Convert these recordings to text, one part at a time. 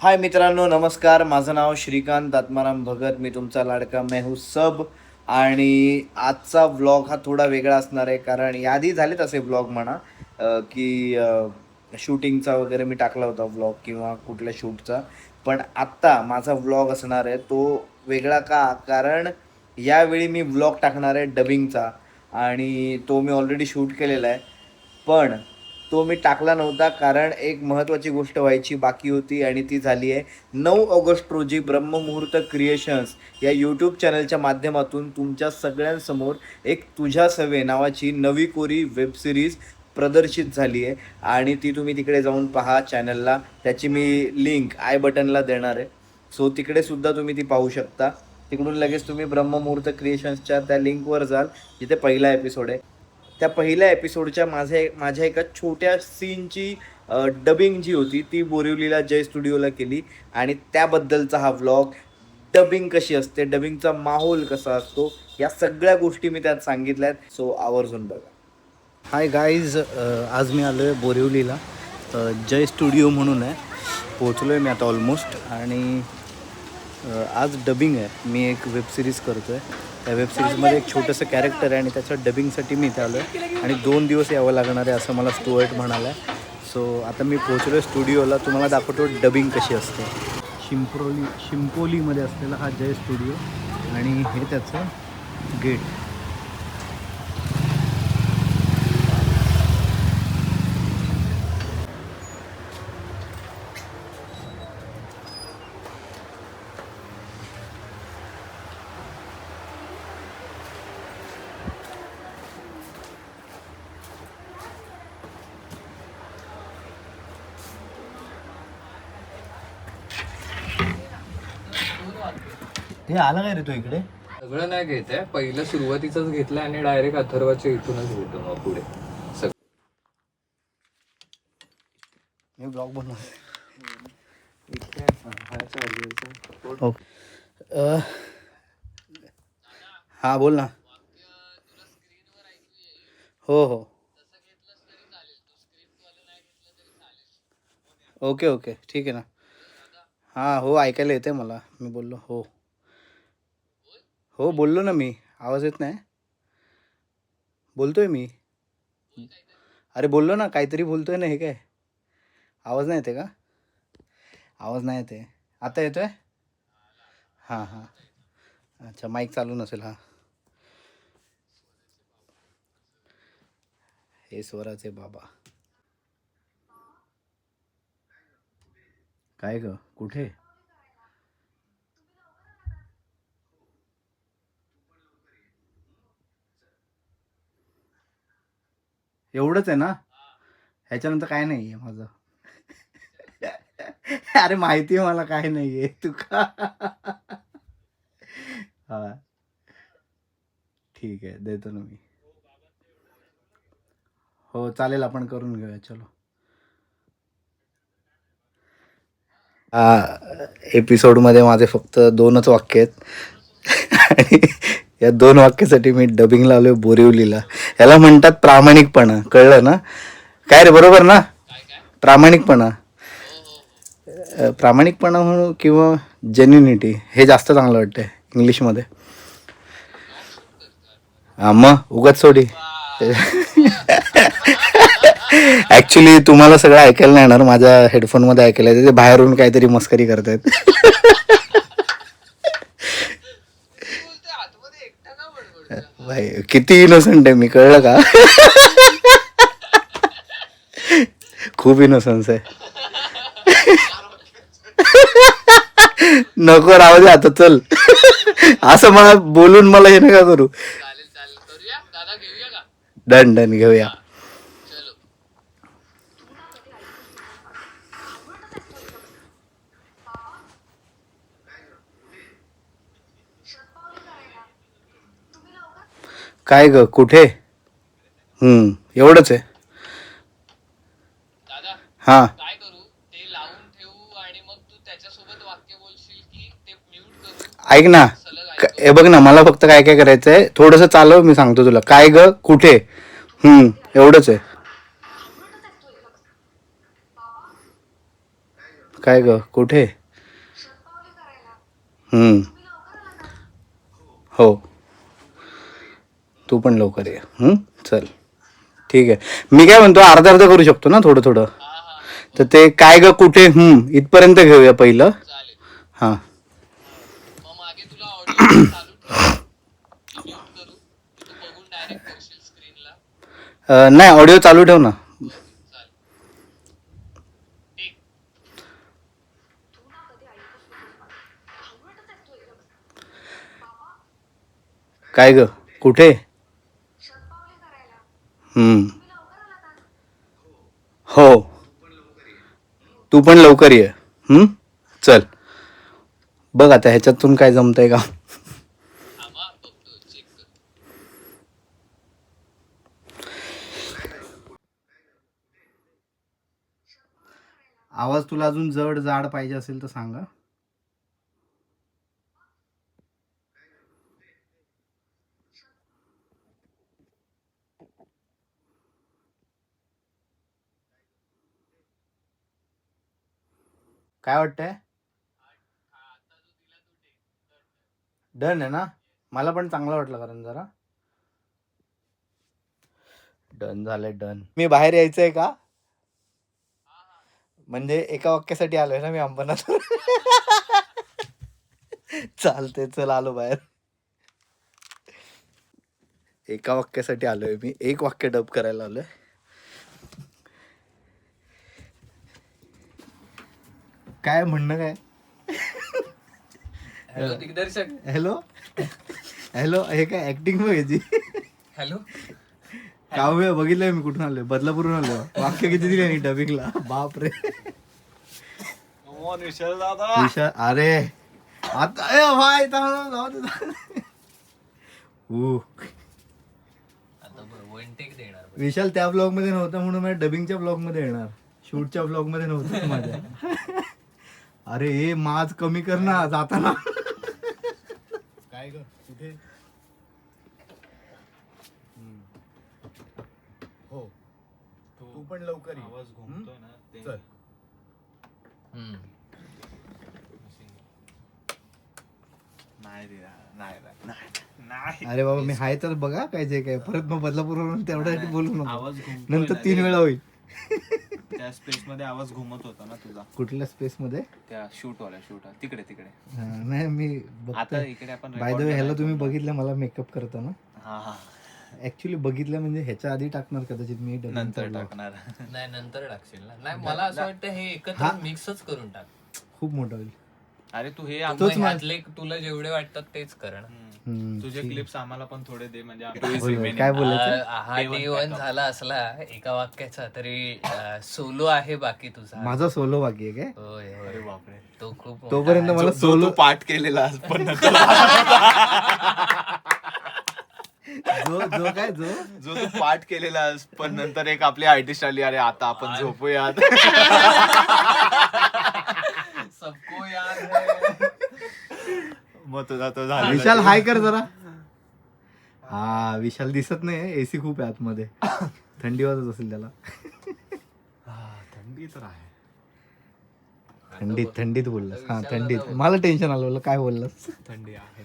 हाय मित्रांनो, नमस्कार. माझं नाव श्रीकांत आत्माराम भगत. मी तुमचा लाडका मेहू सब. आणि आजचा व्लॉग हा थोडा वेगळा असणार आहे, कारण याआधी झालेत असे व्लॉग म्हणा, की शूटिंगचा वगैरे मी टाकला होता व्लॉग किंवा कुठल्या शूटचा. पण आत्ता माझा व्लॉग असणार आहे तो वेगळा का, कारण यावेळी मी व्लॉग टाकणार आहे डबिंगचा. आणि तो मी ऑलरेडी शूट केलेला आहे, पण तो मी टाकला नव्हता कारण एक महत्त्वाची गोष्ट व्हायची बाकी होती, आणि ती झाली आहे 9 ऑगस्ट रोजी ब्रह्ममुहूर्त क्रिएशन्स या यूट्यूब चॅनलच्या माध्यमातून तुमच्या सगळ्यांसमोर एक तुझ्या सवे नावाची नवी कोरी वेबसिरीज प्रदर्शित झाली आहे. आणि ती तुम्ही तिकडे जाऊन पहा चॅनलला. त्याची मी लिंक आय बटनला देणार आहे, सो तिकडे सुद्धा तुम्ही ती पाहू शकता. तिकडून लगेच तुम्ही ब्रह्ममुहूर्त क्रिएशन्सच्या त्या लिंकवर जाल जिथे पहिला एपिसोड आहे. त्या पहिल्या एपिसोडच्या माझ्या एका छोट्या सीनची डबिंग जी होती ती बोरिवलीला जय स्टुडिओला केली, आणि त्याबद्दलचा हा व्लॉग. डबिंग कशी असते, डबिंगचा माहोल कसा असतो, या सगळ्या गोष्टी मी त्यात सांगितल्या आहेत, सो आवर्जून बघा. हाय गाईज, आज मी आलो आहे बोरिवलीला. जय स्टुडिओ म्हणून आहे. पोचलो आहे मी आता ऑलमोस्ट. आणि आज डबिंग आहे. मी एक वेबसिरीज करतो आहे. त्या वेबसिरीजमध्ये एक छोटंसं कॅरेक्टर आहे आणि त्याच्या डबिंगसाठी मी इथे आलो आहे. आणि 2 दिवस यावं लागणार आहे असं मला स्टुअर्ट म्हणाला आहे. सो आता मी पोहोचलो आहे स्टुडिओला. तुम्हाला दाखवतो डबिंग कशी असते. शिंपोलीमध्ये असलेला हा जय स्टुडिओ, आणि हे त्याचं गेट. हे आला काय रे तो इकडे? सगळं नाही घेत आहे, पहिलं सुरुवातीचंच घेतलं आणि डायरेक्ट अथर्वाच्या इथूनच घेतो मग पुढे सगळं. मी ब्लॉग बनवतो. हां बोल ना. हो हो, ओके ओके, ठीक आहे ना. हां हो, ऐकायला येते मला. मी बोललो हो हो, बोललो ना मी. आवाज येत नाही? बोलतोय मी. अरे बोललो ना, काहीतरी बोलतोय ना. हे काय आवाज नाही येते का? आवाज नाही येते. आता येतोय? हां हां, अच्छा, माईक चालू नसेल. हां, हे स्वराचे बाबा. काय ग, कुठे? एवढंच आहे ना? ह्याच्यानंतर काय नाही आहे माझं. अरे माहिती आहे मला काय नाही आहे, तू का. हां, ठीक आहे, देतो ना मी. हो चालेल, आपण करून घेऊया, चलो. एपिसोडमध्ये माझे फक्त 2च वाक्य आहेत. आणि या 2 वाक्यासाठी मी डबिंगला आलो आहे बोरिवलीला. याला म्हणतात प्रामाणिकपणा, कळलं ना? काय रे, बरोबर ना? प्रामाणिकपणा. प्रामाणिकपणा म्हणू किंवा जेन्युनिटी, हे जास्त चांगलं वाटतं इंग्लिशमध्ये. हां मग उगाच सोडी. ॲक्च्युली तुम्हाला सगळं ऐकायला नाही येणार, माझ्या हेडफोनमध्ये ऐकायला येते. ते बाहेरून काहीतरी मस्करी करतायत. भाई किती इनोसंट आहे मी, कळलं का? खूप इनोसन्स आहे. नको, राहू दे आता, चल. असं मला बोलून मला हे नका करू. डन डन, घेऊया. काय ग, कुठे? एवढंच आहे. हां, ऐक ना. हे बघ ना, मला फक्त काय काय करायचं आहे, थोडंसं चालव, मी सांगतो तुला. काय ग, कुठे? एवढंच आहे. काय ग कुठे? हो तू पण लवकर ये. चल ठीक आहे. मी काय म्हणतो अर्धा अर्धा करू शकतो ना थोडं थोडं. तर ते काय ग कुठे इथपर्यंत घेऊया पहिलं. हां नाही ऑडिओ चालू ठेव ना. काय ग कुठे? हो तू पण लवकर ये. चल बघ आता ह्याच्यातून काय जमतंय का. आवाज तुला अजून जड जाड पाहिजे असेल तर सांगा. काय वाटतंय? डन आहे ना. मला पण चांगलं वाटलं कारण जरा डन झालंय डन. मी बाहेर यायचंय का? म्हणजे एका वाक्यासाठी आलोय ना मी अंबरनाथ. चालते चल आलो बाहेर. एका वाक्यासाठी आलोय मी. एक वाक्य डब करायला आलोय. काय म्हणणं काय? हॅलो दिग्दर्शक. हॅलो हॅलो हे काय ऍक्टिंग बघायची? हॅलो काव्य बघितलंय मी. कुठून आलोय? बदलापूरून आलोय. वाक्य किती दिले नाही डबिंगला? बाप रे. विशाल अरे आता भाई वन टेक देणार. विशाल त्या ब्लॉग मध्ये नव्हता म्हणून माझ्या डबिंगच्या ब्लॉग मध्ये येणार. शूटच्या ब्लॉग मध्ये नव्हतं माझ्या. अरे हे माज कमी कर ना जाताना. काय ग कुठे? हो तू पण लवकर आवाज घुमतोय ना. चल नाही. अरे बाबा मी हाय तर बघा काय जे काय. परत मग बदलापूरवरून तेवढ्यासाठी बोलू नको. नंतर 3 वेळा होईल. त्या स्पेस मध्ये आवाज घुमत होता ना तुझा. कुठल्या स्पेस मध्ये? त्या शूट तिकडे नाही मी आता इकडे आपण बाय द वे ह्याला तुम्ही बघितलं मला मेकअप करताना. हा ऍक्च्युली बघितलं म्हणजे ह्याच्या आधी टाकणार कदाचित मी नंतर टाकणार. नाही नंतर टाकशील ना. नाही मला असं वाटतं हे एकत्र मिक्सच करून टाक. खूप मोठं होईल. अरे तू हे तोच ह्यातले तुला जेवढे वाटतात तेच कर ना. तुझे क्लिप्स आम्हाला पण थोडे दे म्हणजे काय बोलायचं? हा D1 झाला असला एका वाक्याचा तरी सोलो आहे बाकी तुझा. माझा सोलो बाकी आहे काय? होय होय बापरे. तो खूप तोपर्यंत मला सोलो पाठ केलेला पण जो काय जो जो तू पाठ केलेला पण नंतर एक आपली आर्टिस्ट आली. अरे आता आपण झोपूयात. सबको याद है. मग तुझा तो झाला. विशाल हाय कर जरा. हा विशाल दिसत नाही. एसी खूप आहे आतमध्ये. थंडी वाजत असेल त्याला. थंडी तर आहे. थंडीत बोललास. हा थंडीत. मला टेन्शन आलं काय बोललास. थंडी आहे.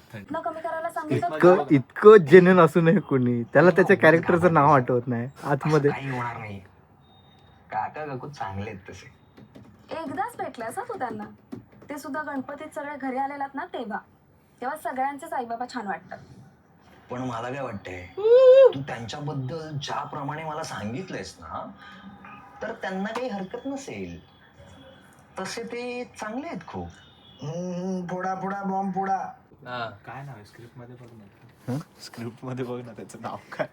इतकं जेन्युइन असू नये कोणी. त्याला त्याच्या कॅरेक्टरचं नाव आठवत नाही आतमध्ये. होणार नाही. काका काकू चांगले आहेत तसे. एकदाच भेटलास तू त्यांना. ते सुद्धा गणपतीत सगळे घरी आलेलात ना तेव्हा सगळ्यांचेच आईबाबा छान वाटतात. पण मला काय वाटतंय तू त्यांच्याबद्दल ज्याप्रमाणे मला सांगितलंयस ना तर त्यांना काही हरकत नसेल. तसे ते चांगले आहेत खूप. पुढा बॉम्ब पुढा. काय नाव आहे स्क्रिप्ट मध्ये बघ ना. स्क्रिप्ट मध्ये बघ ना त्याचं नाव काय.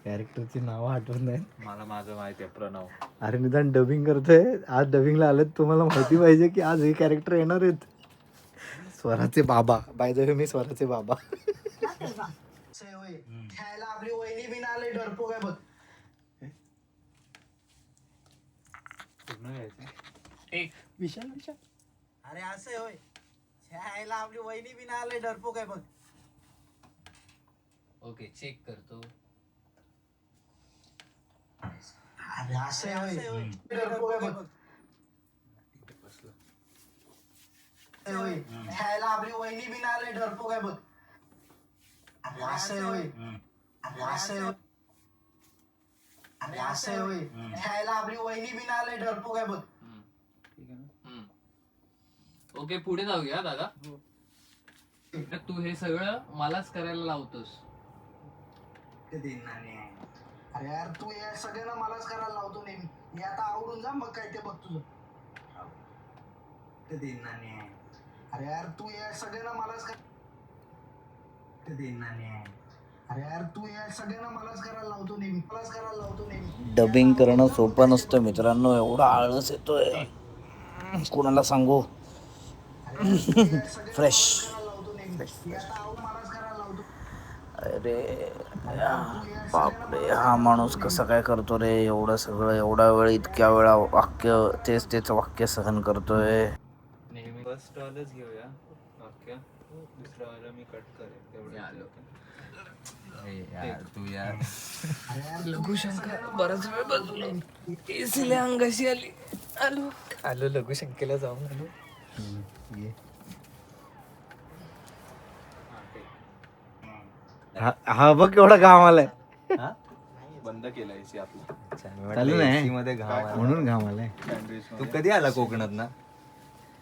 कॅरेक्टरची नावं आठवत नाही. मला माझं माहिती आहे प्रणव. अरे निदान डबिंग करतोय. आज डबिंगला आलं तुम्हाला माहिती पाहिजे की आज हे कॅरेक्टर येणार आहेत. स्वराचे बाबा. बाय द वे मी स्वराचे बाबा. आपली वहिनी बिन आले डरपो काय बघ. विशाल अरे असं होय. छायला आपली वहिनी बिन आले डरपो काय बघ. ओके चेक करतो. अरे असं होय. डरपो काय बघ. आपली वहिनी बिना आले डरतो काय बघ. अरे असं आहे होय. अरे असं आहे होय. अरे असं आहे होय. ह्याला आपली वहिनी बिना आले डरतो काय बघ. ओके, पुढे जाऊया दादा. तर तू हे सगळं मलाच करायला लावतोस. अरे यार तू या सगळ्यांना मलाच करायला लावतो नेहमी. मी आता आवडून जा मग काय ते बघ तुझं. अरे यार तू या सगळ्यांना मलाच अरे यार तू या सगळ्यांना मलाच करायला लावतो नेहमी. मलाच करायला लावतो नेहमी. डबिंग करणं सोपं नसतं मित्रांनो. एवढा आळस येतोय, कोणाला सांगू. फ्रेश. अरे बापरे, हा माणूस कसं काय करतो रे एवढं सगळं, एवढा वेळ, इतक्या वेळा वाक्य तेच वाक्य सहन करतोय. नेहमी फर्स्ट वालच घेऊया वाक्य, दुसरा वाला मी कट करेन तेवढं. आलो. तू यार लघुशंकर बराच वेळ बसलो, एसीला अंगाशी आली. आलो लघुशंकेला जाऊन आलो. हा बघ केवढा घाम आलाय. बंद केला एसी आपला. चालू नाही मध्ये घाम म्हणून घाम आलाय. तू कधी आला कोकणात ना?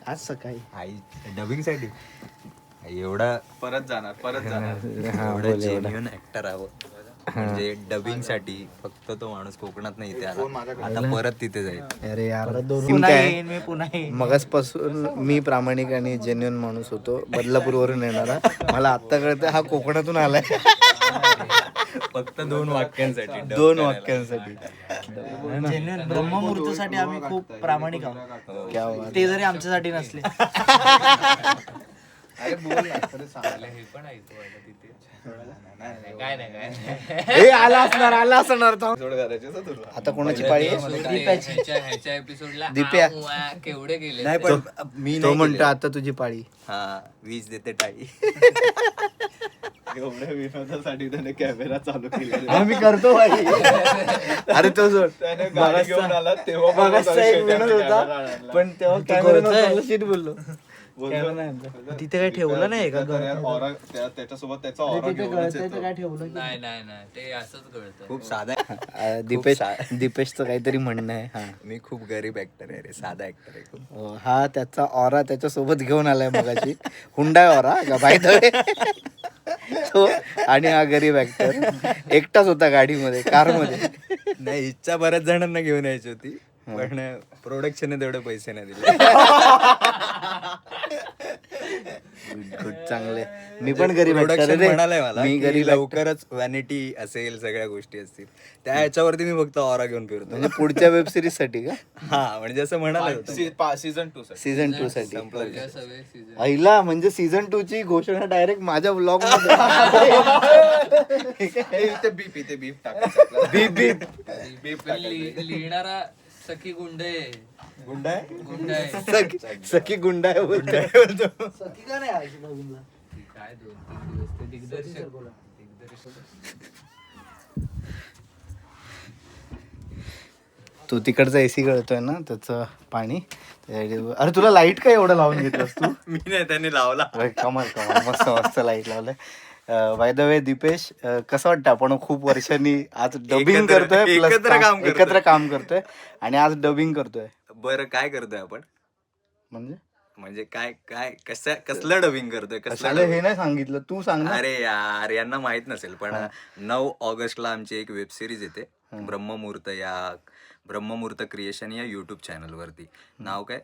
आज सकाळी. आई डबिंग साठी एवढा परत जाणार एवढा जेन्युइन ऍक्टर आहो. म्हणजे डबिंग साठी फक्त तो माणूस कोकणात नाही इथे आला, आता परत तिथे जाईल. अरे यार मगाचपासून मी प्रामाणिक आणि जेन्युइन माणूस होतो, बदलापूरवरून येणारा. मला आत्ता कळतं हा कोकणातून आलाय. फक्त 2 वाक्यांसाठी 2 वाक्यांसाठी. ब्रह्ममुहूर्तासाठी आम्ही खूप प्रामाणिक आहोत. क्या बात. ते जरी आमच्यासाठी नसले. अरे बोल ना, खरं सांगायला हे पण ऐकू आलं तिथे. काय नाही. ए, आला असणार थांब. जोड घालायचे ना तुला. आता कोणाची पाळी आहे? ह्याच्या एपिसोडला दिप्या. केवढे गेले. नाही पण मी तो नाही म्हणतो केले. आता तुझी पाळी. हा, वीज देते टाळी. एवढ्या विनोदासाठी त्याने कॅमेरा चालू केला. आम्ही करतो भाई. अरे तो सोड. त्याने गाडी घेऊन आला तेव्हा पण मगाचा एक त्याने विनोद होता, camera आणला. पण तेव्हा कॅमेरा नव्हता, शीट बोललो. बोललो, तिथे काही ठेवलं नाही का? तर यार aura- त्याच्यासोबत त्याचा ऑरा घेऊनच येतो. काय ठेवलं? नाही ते असंच कळतं. खूप साधा आहे. दीपेशचं काहीतरी म्हणणं आहे. हा, मी खूप गरीब ऍक्टर आहे रे, साधा ऍक्टर आहे खूप. हा त्याचा ऑरा त्याच्यासोबत घेऊन आलाय मगाशी. हुंडाय ऑरा का बाय द वे. तो आणि हा गरीब ऍक्टर एकटाच होता गाडीमध्ये, कारमध्ये. नाही, इच्छा बऱ्याच जणांना घेऊन यायची होती, पण प्रोडक्शनने तेवढे पैसे नाही दिले. गुड, चांगले. मी पण गरीब actor आहे प्रोडक्शन रे. म्हणालाय मला मी की गरीब लवकरच व्हॅनिटी असेल, सगळ्या गोष्टी असतील, त्या ह्याच्यावरती मी फक्त ऑरा घेऊन फिरतो. म्हणजे पुढच्या वेब सिरीज साठी का? हा, म्हणजे असं म्हणाला होतं. सीझन 2 साठी. सीझन 2 साठी. पुढच्या सगळे season. पहिला म्हणजे सीझन 2 ची घोषणा डायरेक्ट माझ्या ब्लॉग मध्ये. इथे बीप टाकायचं आपल्याला. बीप पण लिहिणारा सखी गुंड आहे. गुंड आहे. सखी गुंडा आहे बोलतोय. सखी का नाही आली नवीनला? काय 2-3 दिवस ते दिग्दर्शक. तू तिकडचा एसी गळतोय ना त्याचं पाणी. अरे तुला लाईट काय एवढं लावून घेतलंस तू? मी नाही, त्यांनी लावला. कमाल मस्त लाईट लावलंय. बाय द वे दीपेश, कसं वाटतं आपण खूप वर्षांनी आज डबिंग करतोय, plus एकत्र काम करतोय आणि आज डबिंग करतोय. बरं, काय करतोय आपण? म्हणजे काय कसलं डबिंग करतोय? कशाला हे नाही सांगितलं, तू सांग ना. अरे यार, यांना माहित नसेल, पण 9 ऑगस्टला आमची एक वेब सिरीज येते, ब्रह्ममुहूर्त क्रिएशन या युट्यूब चॅनल वरती. नाव काय?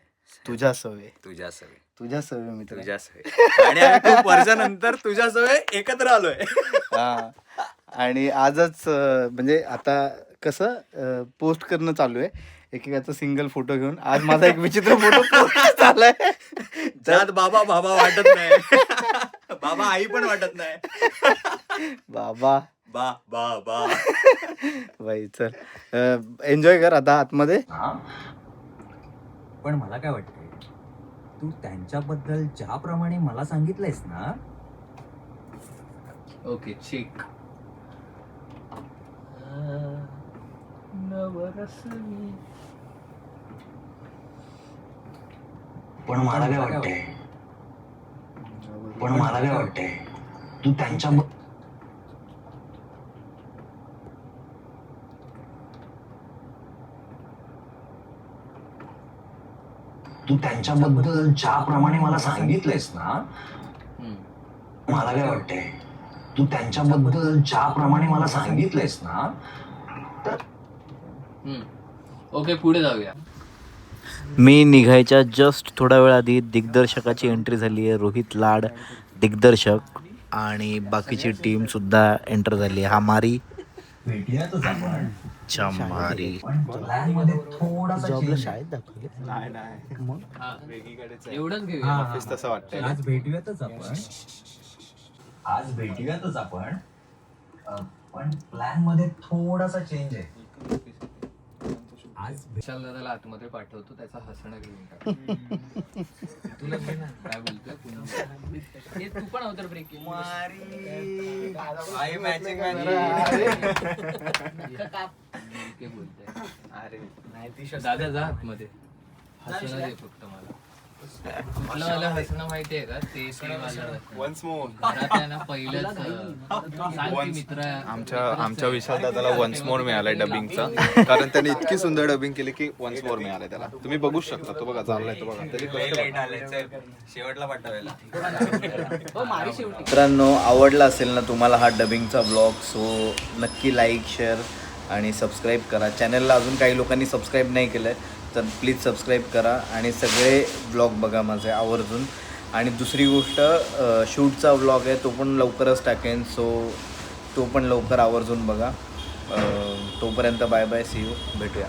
तुझ्या सवय मित्र. तुझ्या सवय. आणि आम्ही खूप वर्षानंतर तुझ्या सवय एकत्र आलोय. हा, आणि आजच म्हणजे आता कसं पोस्ट करणं चालू आहे एकेकाचा सिंगल फोटो घेऊन. आज माझा एक विचित्र फोटो पोस्ट झालाय, त्यात बाबा वाटत नाही. बाबा आई पण वाटत नाही. बाबा बा बाई. चल एन्जॉय कर आता आतमध्ये. पण मला काय वाटतंय, तू त्यांच्याबद्दल ज्याप्रमाणे मला सांगितलंयस ना, ओके चेक. पण मला काय वाटतंय, पण मला काय वाटतंय तू त्यांच्या तू त्यांच्याबद्दल ज्याप्रमाणे मला सांगितलंयस ना, मला काय वाटतंय तू त्यांच्याबद्दल ज्याप्रमाणे मला सांगितलंयस ना, तर ओके पुढे जाऊया. मी निघायच्या जस्ट थोडा वेळ आधी दिग्दर्शकाची एंट्री झाली आहे. रोहित लाड दिग्दर्शक आणि बाकीची टीम सुद्धा एंटर झाली आहे. हमारी भेटूयातच आपण. चमारी पण प्लॅन मध्ये थोडासा change आहे. नाही नाही वेगळीकडेच आहे. एवढंच घेऊया. ऑफिस तसं वाटतंय. आज भेटूयातच आपण पण प्लॅन मध्ये थोडासा चेंज आहे. आज विशाल दादाला आतमध्ये पाठवतो, त्याचा हसणं घेऊन टाक. तुला घे ना. काय बोलतोय पुन्हा? हे तू पण अवतर ब्रेकिंग बोलतोय. अरे दादा जा आतमध्ये, हसणं दे फक्त मला. कुठलं मला हसणं माहितीये का? ते मला वन्स मोर घरात आहे ना पहिलंच सांग की मित्र आमच्या विशाल दादाला वन्स मोर मिळालाय डबिंगचा, कारण त्याने इतकी सुंदर डबिंग केली की वन्स मोर मिळालाय त्याला. तुम्ही बघू शकता, तो बघा चाललाय, तो बघा शेवटला पाठवायला. मित्रांनो, आवडला असेल ना तुम्हाला हा डबिंगचा ब्लॉग, सो नक्की लाईक शेअर आणि सबस्क्राईब करा. चॅनलला अजून काही लोकांनी सबस्क्राईब नाही केलं आहे तर प्लीज सबस्क्राईब करा आणि सगळे ब्लॉग बघा माझे आवर्जून. आणि दुसरी गोष्ट, शूटचा व्लॉग आहे तो पण लवकरच टाकेन, सो तो पण लवकर आवर्जून बघा. तोपर्यंत बाय बाय, सी यू, भेटूया.